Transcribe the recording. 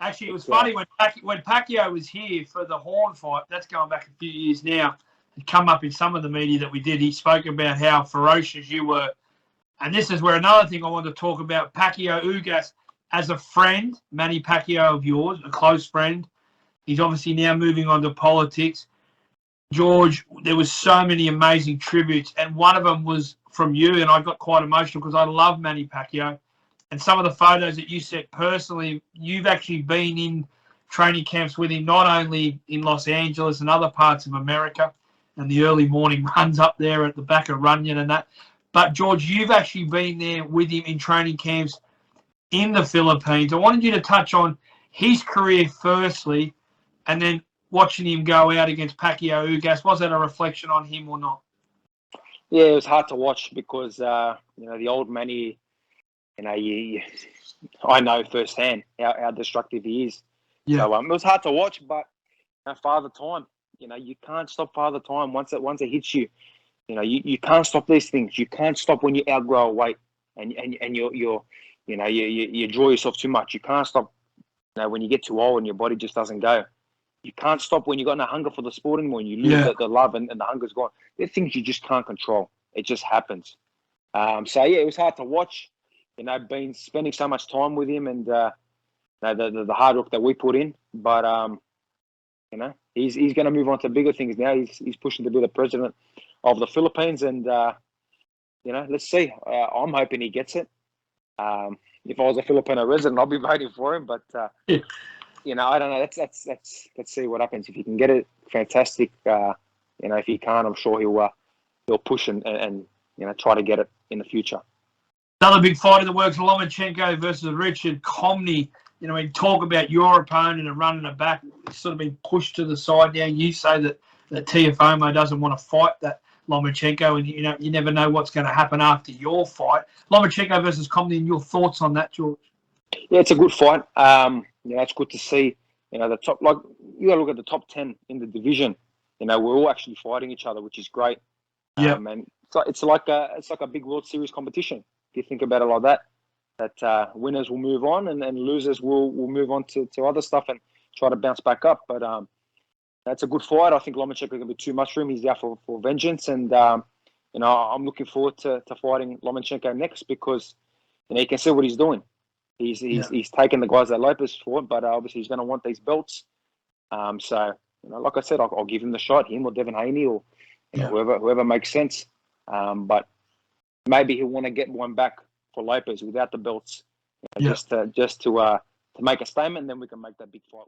Actually, it was funny when Pacquiao was here for the Horn fight. That's going back a few years now. It come up in some of the media that we did. He spoke about how ferocious you were. And this is where another thing I want to talk about, Pacquiao Ugas, as a friend, Manny Pacquiao of yours, a close friend. He's obviously now moving on to politics. George, there was so many amazing tributes, and one of them was from you, and I got quite emotional because I love Manny Pacquiao. And some of the photos that you sent personally, you've actually been in training camps with him, not only in Los Angeles and other parts of America, and the early morning runs up there at the back of Runyon and that. But, George, you've actually been there with him in training camps in the Philippines. I wanted you to touch on his career firstly, and then watching him go out against Pacquiao Ugas. Was that a reflection on him or not? Yeah, it was hard to watch because, the old Manny, I know firsthand how destructive he is. Yeah. So it was hard to watch, but Father Time, you can't stop Father Time once it hits you. You can't stop these things. You can't stop when you outgrow a weight and you draw yourself too much. You can't stop when you get too old and your body just doesn't go. You can't stop when you've got no hunger for the sport anymore and you lose the love and the hunger's gone. They're things you just can't control. It just happens. It was hard to watch. Been spending so much time with him and the hard work that we put in. But he's going to move on to bigger things now. He's pushing to be the president of the Philippines, and let's see. I'm hoping he gets it. If I was a Filipino resident, I'll be voting for him. But I don't know. Let's see what happens. If he can get it, fantastic. If he can't, I'm sure he'll push and try to get it in the future. Another big fight in the works, Lomachenko versus Richard Commey. We talk about your opponent and running it back. It's sort of been pushed to the side now. You say that Teofimo doesn't want to fight that Lomachenko, and you never know what's going to happen after your fight. Lomachenko versus Commey, and your thoughts on that, George? Yeah, it's a good fight. It's good to see. The top, like you got to look at the top 10 in the division. We're all actually fighting each other, which is great. Yeah, and it's like a big World Series competition. If you think about it like that winners will move on and losers will move on to other stuff and try to bounce back up. But that's a good fight. I think Lomachenko is going to be too much for him. He's out for vengeance, and I'm looking forward to fighting Lomachenko next because he can see what he's doing. He's taken the guys that Lopez fought, but obviously he's going to want these belts. Like I said, I'll give him the shot, him or Devin Haney or whoever makes sense. But maybe he'll want to get one back for Lopez without the belts, just to make a statement. And then we can make that big fight.